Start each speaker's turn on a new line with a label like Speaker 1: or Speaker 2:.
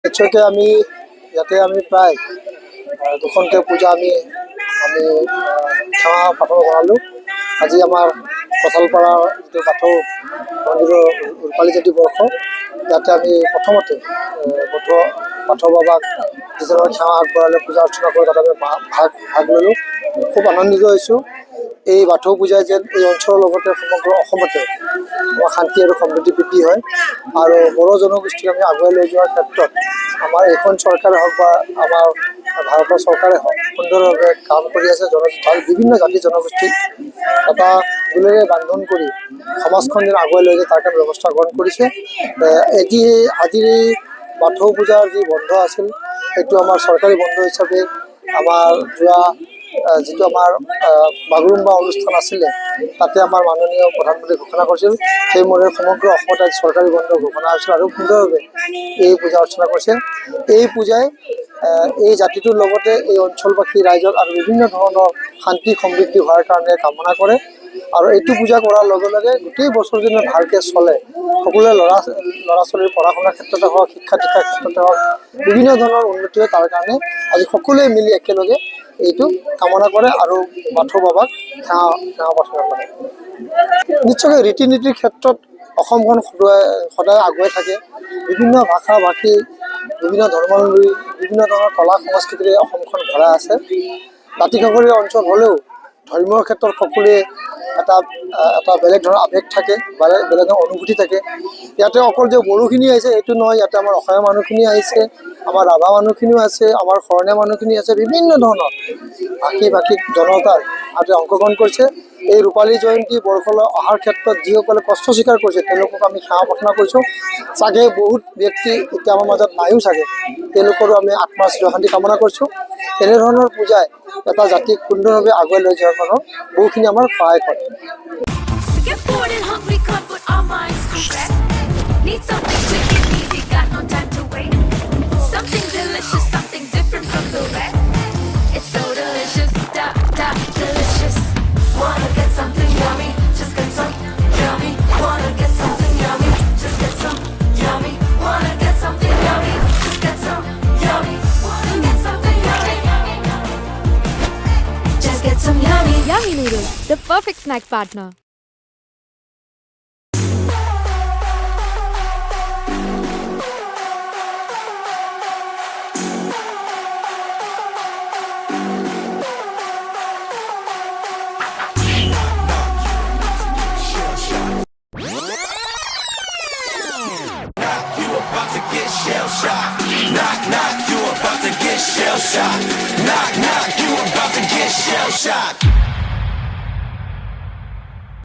Speaker 1: নিশ্চয়কৈ আমি ইয়াতে আমি প্ৰায় দুখনকৈ পূজা আমি সেৱা পাঠৰ কৰালোঁ। আজি আমাৰ কঁঠালপাৰাৰ যিটো বাথৌ মন্দিৰৰ ৰূপালী জয়ন্তী বৰ্ষ, ইয়াতে আমি প্ৰথমতে বাথৌ বাবাক যিজনৰ সেৱা আগবঢ়ালে, পূজা অৰ্চনা কৰি তাত আমি ভাগ ল'লোঁ। খুব আনন্দিত হৈছোঁ। এই বাথৌ পূজাই যেন এই অঞ্চলৰ লগতে সমগ্ৰ অসমতে আমাৰ শান্তি আৰু সমৃদ্ধি বৃদ্ধি হয়। আৰু বড়ো জনগোষ্ঠীক আমি আগুৱাই লৈ যোৱাৰ ক্ষেত্ৰত আমাৰ এইখন চৰকাৰে হওক বা আমাৰ ভাৰতৰ চৰকাৰে হওক সুন্দৰভাৱে কাম কৰি আছে। বিভিন্ন জাতি জনগোষ্ঠীক এটা দোলেৰে বান্ধোন কৰি সমাজখন যেন আগুৱাই লৈ যায় তাৰ কাৰণে ব্যৱস্থা গ্ৰহণ কৰিছে। আজিৰ এই বাথৌ পূজাৰ যি বন্ধ আছিল, সেইটো আমাৰ চৰকাৰী বন্ধ হিচাপে আমাৰ যোৱা যিটো আমাৰ বাগৰুম্বা অনুষ্ঠান আছিলে, তাতে আমাৰ মাননীয় প্ৰধানমন্ত্ৰী ঘোষণা কৰিছিল। সেইমতে সমগ্ৰ অসমত আজি চৰকাৰী বন্ধ ঘোষণা হৈছিল আৰু সুন্দৰভাৱে এই পূজা অৰ্চনা কৰিছে। এই পূজাই এই জাতিটোৰ লগতে এই অঞ্চলবাসী ৰাইজক আৰু বিভিন্ন ধৰণৰ শান্তি সমৃদ্ধি হোৱাৰ কাৰণে কামনা কৰে। আৰু এইটো পূজা কৰাৰ লগে লগে গোটেই বছৰ যেনে ভালকৈ চলে, সকলোৱে ল'ৰা ছোৱালীৰ পঢ়া শুনাৰ ক্ষেত্ৰতে হওক, শিক্ষা দীক্ষাৰ ক্ষেত্ৰতে হওক, বিভিন্ন ধৰণৰ উন্নতি হয়, তাৰ কাৰণে আজি সকলোৱে মিলি একেলগে এইটো কামনা কৰে আৰু বাথৌ বাবাক সেৱা প্ৰাৰ্থনা কৰে। নিশ্চয়কৈ ৰীতি নীতিৰ ক্ষেত্ৰত অসমখন সদায় আগুৱাই থাকে। বিভিন্ন ভাষা ভাষী, বিভিন্ন ধৰ্মাৱলম্বী, বিভিন্ন ধৰণৰ কলা সংস্কৃতিৰে অসমখন ভৰাই আছে। দাঁতিকাষৰীয়া অঞ্চল হ'লেও ধৰ্মীয় ক্ষেত্ৰত সকলোৱে এটা বেলেগ ধৰণৰ আৱেগ থাকে, বেলেগ ধৰণৰ অনুভূতি থাকে। ইয়াতে অকল যে বড়োখিনি আহিছে এইটো নহয়, ইয়াতে আমাৰ অসমীয়া মানুহখিনি আহিছে, আমাৰ ৰাভা মানুহখিনিও আছে, আমাৰ শৰণীয়া মানুহখিনি আছে, বিভিন্ন ধৰণৰ ভাষী জনতাই আজি অংশগ্ৰহণ কৰিছে। এই ৰূপালী জয়ন্তী বৰ্ষলৈ অহাৰ ক্ষেত্ৰত যিসকলে কষ্ট স্বীকাৰ কৰিছে তেওঁলোকক আমি সেৱা প্ৰাৰ্থনা কৰিছোঁ। চাগে বহুত ব্যক্তি এতিয়া আমাৰ মাজত নাইও চাগে, তেওঁলোকৰো আমি আত্মাৰ চিৰশান্তি কামনা কৰিছোঁ। এনেধৰণৰ পূজাই এটা জাতিক সুন্দৰভাৱে আগুৱাই লৈ যোৱাৰ কাৰণে বহুখিনি আমাৰ সহায় কৰে।
Speaker 2: Yummy Noodles, the perfect snack partner.
Speaker 3: Knock, knock, you about to get shell shocked. Knock, knock, you about to get shell shocked.